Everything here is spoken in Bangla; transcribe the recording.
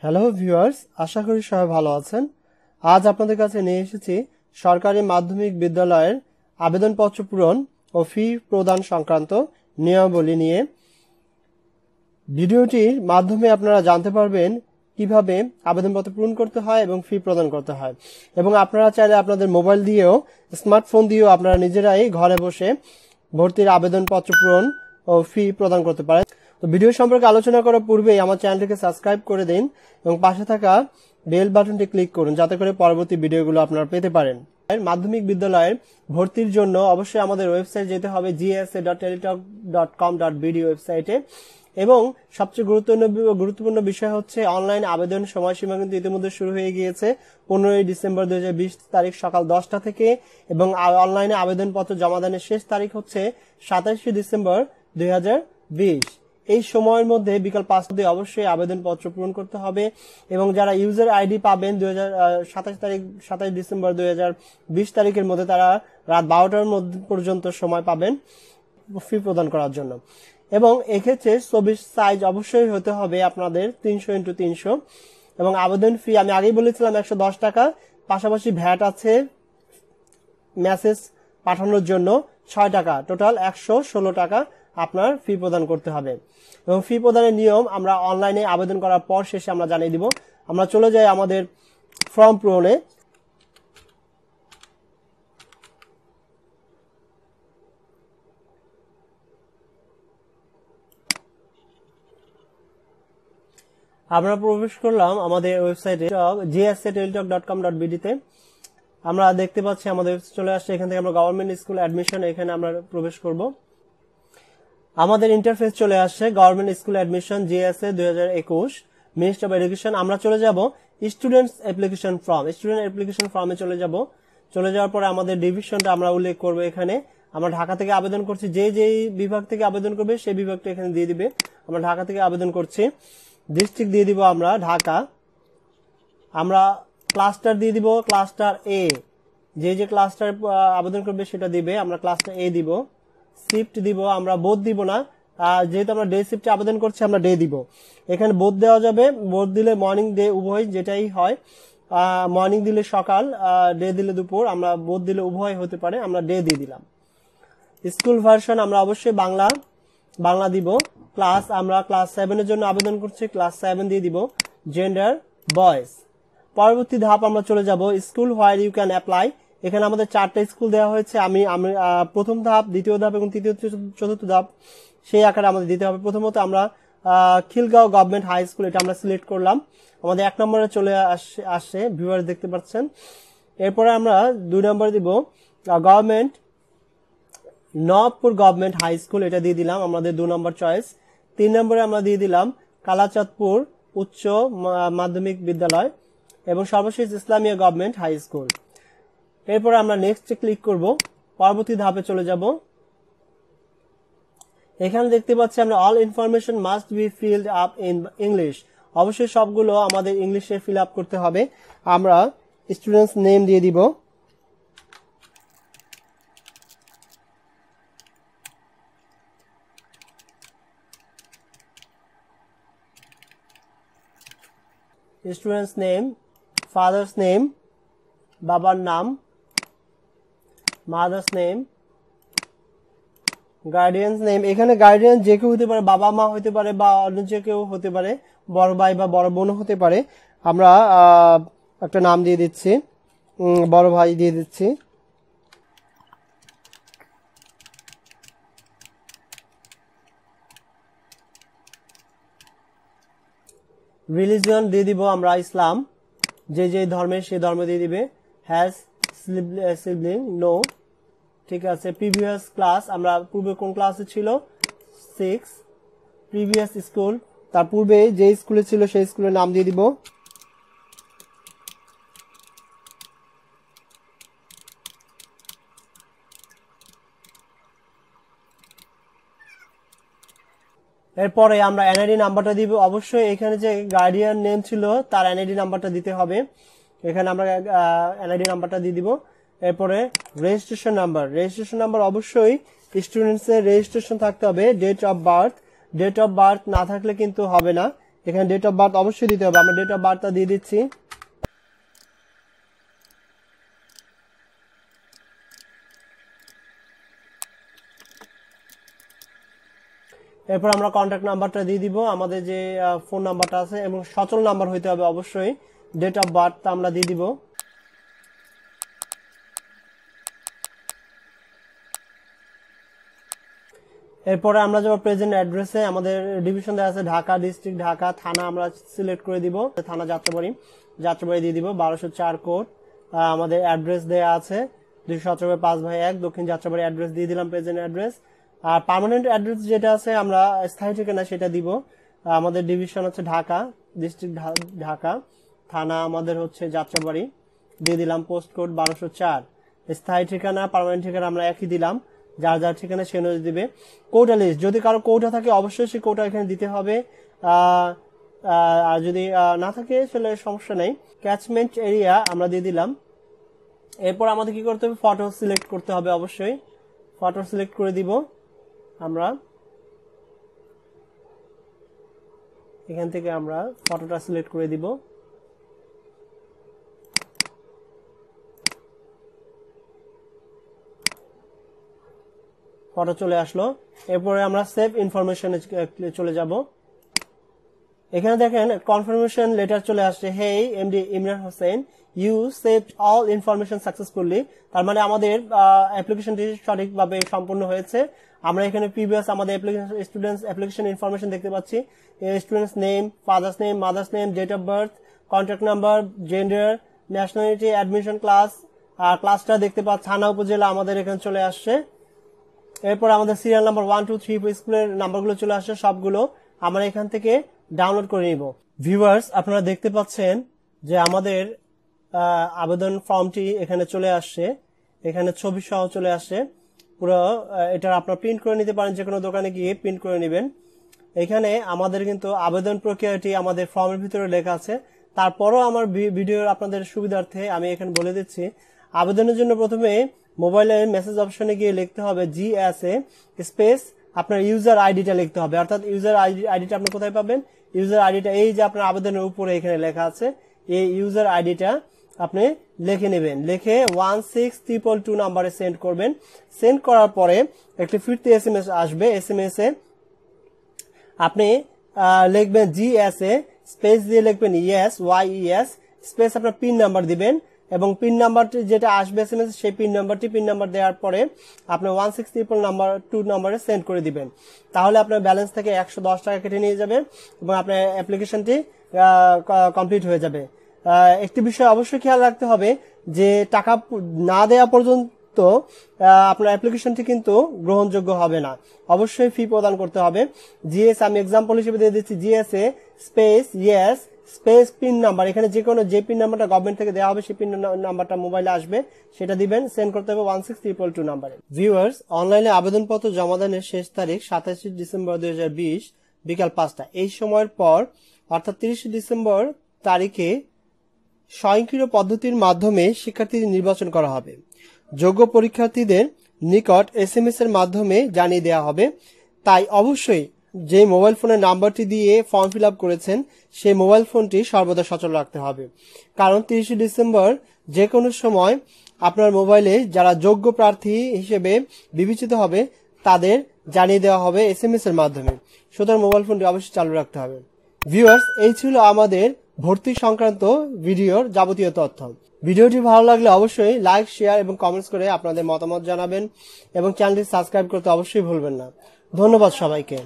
হ্যালো ভিউয়ার্স, আশা করি সবাই ভালো আছেন। আজ আপনাদের কাছে নিয়ে এসেছি সরকারি মাধ্যমিক বিদ্যালয়ের আবেদনপত্র পূরণ ও ফি প্রদান সংক্রান্ত নিয়মাবলী নিয়ে। ভিডিওটির মাধ্যমে আপনারা জানতে পারবেন কিভাবে আবেদনপত্র পূরণ করতে হয় এবং ফি প্রদান করতে হয়, এবং আপনারা চাইলে আপনাদের মোবাইল দিয়েও, স্মার্টফোন দিয়েও আপনারা নিজেরাই ঘরে বসে ভর্তির আবেদনপত্র পূরণ ও ফি প্রদান করতে পারেন। তো ভিডিও সম্পর্কে আলোচনা করার পূর্বেই আমার চ্যানেলটিকে সাবস্ক্রাইব করে দিন এবং পাশে থাকা বেল বাটনটি ক্লিক করুন, যাতে করে পরবর্তী ভিডিওগুলো আপনারা পেতে পারেন। মাধ্যমিক বিদ্যালয়ের ভর্তির জন্য অবশ্যই আমাদের ওয়েবসাইট যেতে হবে gsa.teletalk.com.bd ওয়েবসাইটে, এবং সবচেয়ে গুরুত্বপূর্ণ বিষয় হচ্ছে অনলাইন আবেদন সময়সীমা কিন্তু ইতিমধ্যে শুরু হয়ে গিয়েছে 15 ডিসেম্বর 2020 তারিখ সকাল 10টা থেকে, এবং অনলাইনে আবেদনপত্র জমা দানের শেষ তারিখ হচ্ছে 27 ডিসেম্বর 2020। এই সময়ের মধ্যে বিকাল 5টা দিয়ে অবশ্যই আবেদনপত্র পূরণ করতে হবে, এবং যারা ইউজার আইডি পাবেন 27 ডিসেম্বর 2020 তারিখের মধ্যে তারা রাত 12টার মধ্যে পর্যন্ত সময় পাবেন ফি প্রদান করার জন্য। এবং এক্ষেত্রে 24 সাইজ অবশ্যই হতে হবে আপনাদের 300x300, এবং আবেদন ফি আমি আগেই বলেছিলাম 110 টাকা, পাশাপাশি ভ্যাট আছে মেসেজ পাঠানোর জন্য 6 টাকা, টোটাল 116 টাকা আপনার ফি প্রদান করতে হবে। এবং ফি প্রদানের নিয়ম আমরা অনলাইনে আবেদন করার পর শেষে আমরা জানিয়ে দিব। আমরা চলে যাই আমাদের ফর্ম পূরণে। আমরা প্রবেশ করলাম আমাদের ওয়েবসাইটে gsa.teletalk.com.bd তে। আমরা দেখতে পাচ্ছি আমাদের চলে আসছে, এখান থেকে আমরা গভর্নমেন্ট স্কুল অ্যাডমিশন এখানে আমরা প্রবেশ করব। আমাদের ইন্টারফেস চলে আসছে government school admission GSA 2021 ministry of education. আমরা চলে যাব students application form, student application ফর্মে চলে যাওয়ার পরে আমাদের ডিভিশনটা আমরা উল্লেখ করব। এখানে আমরা ঢাকা থেকে আবেদন করছি, যেই বিভাগ থেকে আবেদন করবে সেই বিভাগটা এখানে দিয়ে দিবে। আমরা ঢাকা থেকে আবেদন করছি, ডিস্ট্রিক্ট দিয়ে দিব আমরা ঢাকা। আমরা ক্লাস্টার দিয়ে দিব ক্লাস্টার এ, যে ক্লাস্টার আবেদন করবে সেটা দিবে, আমরা ক্লাস্টার এ দিব। শিফট দিব, আমরা বোধ দিব না, যেহেতু আমরা ডে শিফটে আবেদন করছি আমরা ডে দিব। এখানে বোধ দেওয়া যাবে, বোধ দিলে মর্নিং ডে উভয় যেটাই হয়, মর্নিং দিলে সকাল, ডে দিলে দুপুর, আমরা বোধ দিলে উভয় হতে পারে, আমরা ডে দিয়ে দিলাম। স্কুল ভার্সন আমরা অবশ্যই বাংলা দিব। ক্লাস আমরা ক্লাস 7 এর জন্য আবেদন করছি, ক্লাস 7 দিয়ে দিব। Gender boys. পরবর্তী ধাপ আমরা চলে যাব school where you can apply. এখানে আমাদের 4টা স্কুল দেওয়া হয়েছে। আমি প্রথম ধাপ, দ্বিতীয় ধাপ এবং তৃতীয় চতুর্থ ধাপ সেই আকারে আমাদের দিতে হবে। প্রথমত আমরা খিলগাঁও গভর্নমেন্ট হাই স্কুল, এটা আমরা সিলেক্ট করলাম। আমাদের 1 নম্বরে চলে আসে, ভিউয়ার্স দেখতে পাচ্ছেন। এরপরে আমরা 2 নম্বরে দিব government Nabapur government high school, এটা দিয়ে দিলাম আমাদের 2 নম্বর চয়েস। 3 নম্বরে আমরা দিয়ে দিলাম কালাচাঁদপুর উচ্চ মাধ্যমিক বিদ্যালয়, এবং সর্বশেষ ইসলামিয়া গভর্নমেন্ট হাই স্কুল। এরপরে আমরা নেক্সটে ক্লিক করব, পরবর্তী ধাপে চলে যাব। এখানে দেখতে পাচ্ছি আমরা all information must be filled up in English. অবশ্যই সবগুলো আমাদের ইংলিশে ফিল আপ করতে হবে। আমরা স্টুডেন্টস নেম দিয়ে দিব, স্টুডেন্টস নেম, ফাদার্স নেম, বাবার নাম, মাদার্স নেম, গার্ডিয়ানস নেম। এখানে গার্ডিয়ান যে কেউ হতে পারে, বাবা মা হতে পারে বা অন্য যে কেউ হতে পারে, বড় ভাই বা বড় বোন হতে পারে। আমরা একটা নাম দিয়ে দিচ্ছি, বড় ভাই দিয়ে দিচ্ছি। রিলিজিয়ন দিয়ে দিব আমরা ইসলাম, যে ধর্মের সেই ধর্ম দিয়ে দিবে। হ্যাজ সিবলিং, নো, ঠিক আছে। প্রিভিয়াস ক্লাস, আমরা পূর্বে কোন ক্লাসে ছিল, 6। প্রিভিয়াস স্কুল, তার পূর্বে যে স্কুলে ছিল সেই স্কুলের নাম দিয়ে দিব। এরপরে আমরা এনআইডি নাম্বারটা দিব। অবশ্যই এখানে যে গার্ডিয়ান নেম ছিল তার এনআইডি নাম্বারটা দিতে হবে। এখানে আমরা এনআইডি নাম্বারটা দিয়ে দিব। এরপরে রেজিস্ট্রেশন নাম্বার অবশ্যই স্টুডেন্টস এর রেজিস্ট্রেশন থাকতে হবে। ডেট অফ বার্থ না থাকলে কিন্তু হবে না। এখানে ডেট অফ বার্থ অবশ্যই দিতে হবে, আমরা ডেট অফ বার্থটা দিয়ে দিচ্ছি। এরপর আমরা কন্ট্যাক্ট নাম্বারটা দিয়ে দিব, আমাদের যে ফোন নাম্বারটা আছে, এবং সচল নাম্বার হইতে হবে অবশ্যই। ডেট অফ বার্থটা আমরা দিয়ে দিব। এরপরে আমরা যাব প্রেজেন্ট অ্যাড্রেসে, আমাদের ডিভিশন দেওয়া আছে ঢাকা, ডিস্ট্রিক্ট ঢাকা, থানা আমরা সিলেক্ট করে দিব, থানা যাত্রাবাড়ি, যাত্রাবাড়ি দিয়ে দিব 1204 কোড। আমাদের অ্যাড্রেস দেওয়া আছে 217/5/1 দক্ষিণ যাত্রাবাড়ি অ্যাড্রেস দিয়ে দিলাম, প্রেজেন্ট অ্যাড্রেস। আর পার্মানেন্ট অ্যাড্রেস যেটা আছে আমরা স্থায়ী ঠিকানা সেটা দিব। আমাদের ডিভিশন হচ্ছে ঢাকা, ডিস্ট্রিক্ট ঢাকা, থানা আমাদের হচ্ছে যাত্রাবাড়ি দিয়ে দিলাম, পোস্ট কোড 1204। স্থায়ী ঠিকানা পার্মানেন্ট ঠিকানা আমরা একই দিলাম, যার যার ঠিকানা সে অনুযায়ী দিবে। কোটা লিস্ট, যদি কারো কোটা থাকে অবশ্যই সেই কোটা এখানে দিতে হবে, আর যদি না থাকে সেটা সমস্যা নেই। ক্যাচমেন্ট এরিয়া আমরা দিয়ে দিলাম। এরপর আমাদের কি করতে হবে, ফটো সিলেক্ট করতে হবে, অবশ্যই ফটো সিলেক্ট করে দিব। আমরা এখান থেকে আমরা ফটোটা সিলেক্ট করে দিব। ফটো চলে আসলো। এরপরে আমরা সেভ ইনফরমেশনে চলে যাব। এখানে দেখেন কনফার্মেশন লেটার চলে আসছে, hey MD Imran Hossain, you saved all information successfully. তার মানে আমাদের অ্যাপ্লিকেশনটি সঠিকভাবে সম্পূর্ণ হয়েছে। আমরা এখানে প্রিভিয়াস আমাদের স্টুডেন্টস অ্যাপ্লিকেশন ইনফরমেশন দেখতে পাচ্ছি, student's name, father's name, mother's name, date of birth, contact number, gender, nationality, admission class, আর ক্লাসটা দেখতে পাচ্ছি থানা উপজেলা আমাদের এখানে চলে আসছে। এরপর আমাদের সিরিয়াল নাম্বার 1 2 3 স্কুলের নাম্বারগুলো চলে আসছে, সবগুলো আমরা এখান থেকে ডাউনলোড করে নিব। ভিউয়ার্স, আপনারা দেখতে পাচ্ছেন যে আমাদের আবেদন ফর্মটি এখানে চলে আসছে, এখানে ছবি সহ চলে আসছে পুরো। এটা আপনারা প্রিন্ট করে নিতে পারেন, যে কোনো দোকানে গিয়ে প্রিন্ট করে নেবেন। এখানে আমাদের কিন্তু আবেদন প্রক্রিয়াটি আমাদের ফর্মের ভিতরে লেখা আছে। তারপরও আমার ভিডিওর আপনাদের সুবিধার্থে আমি এখানে বলে দিচ্ছি, আবেদনের জন্য প্রথমে মোবাইলের মেসেজ অপশনে গিয়ে লিখতে হবে GSA স্পেস আপনার ইউজার আইডিটা লিখতে হবে, অর্থাৎ ইউজার আইডিটা আপনি কোথায় পাবেন, ইউজার আইডিটা এই যে আপনার আবেদনের উপরে এখানে লেখা আছে, এই ইউজার আইডিটা আপনি লিখে নেবেন, লিখে 16222 নাম্বারে সেন্ড করবেন। সেন্ড করার পরে একটি ফিরতি SMS আসবে, SMS এ আপনি লিখবেন GSA স্পেস দিয়ে লিখবেন YES স্পেস আপনার পিন নাম্বার দিবেন, এবং পিন নাম্বারটি যেটা আসবে SMS সেই পিন নাম্বার দেওয়ার পরে আপনি 16222 নাম্বারে সেন্ড করে দিবেন। তাহলে আপনার ব্যালেন্স থেকে 110 টাকা কেটে নিয়ে যাবে এবং আপনার অ্যাপ্লিকেশনটি কমপ্লিট হয়ে যাবে। একটি বিষয় অবশ্যই খেয়াল রাখতে হবে যে টাকা না দেওয়া পর্যন্ত আপনার অ্যাপ্লিকেশনটি কিন্তু গ্রহণযোগ্য হবে না, অবশ্যই ফি প্রদান করতে হবে। GS আমি এক্সাম্পল হিসেবে দিয়ে দিচ্ছি, GSA space yes space pin number, এখানে যে পিন নাম্বারটা গভর্নমেন্ট থেকে দেওয়া হবে সেই পিন নাম্বারটা মোবাইলে আসবে, সেটা দিবেন, সেন্ড করতে হবে 16222 নাম্বারে। ভিউয়ার্স, অনলাইনে আবেদনপত্র জমা দানের শেষ তারিখ 27 ডিসেম্বর 2020 বিকাল 5টা। এই সময়ের পর অর্থাৎ 30 ডিসেম্বর তারিখে স্বয়ংক্রিয় পদ্ধতির মাধ্যমে শিক্ষার্থীদের নির্বাচন করা হবে। যোগ্য পরীক্ষার্থীদের নিকট SMS এর মাধ্যমে জানিয়ে দেওয়া হবে। তাই অবশ্যই যে মোবাইল ফোনের নাম্বারটি দিয়ে ফর্ম ফিল আপ করেছেন সেই মোবাইল ফোনটি সর্বদা সচল রাখতে হবে, কারণ 30 ডিসেম্বর যে কোনো সময় আপনার মোবাইলে যারা যোগ্য প্রার্থী হিসেবে বিবেচিত হবে তাদের জানিয়ে দেওয়া হবে SMS এর মাধ্যমে। সুতরাং মোবাইল ফোনটি অবশ্যই চালু রাখতে হবে। ভিউয়ার্স, এই ছিল আমাদের ভর্তি সংক্রান্ত ভিডিওর যাবতীয় তথ্য। ভিডিওটি ভালো লাগলে অবশ্যই লাইক, শেয়ার এবং কমেন্টস করে আপনাদের মতামত জানাবেন এবং চ্যানেলটি সাবস্ক্রাইব করতে অবশ্যই ভুলবেন না। ধন্যবাদ সবাইকে।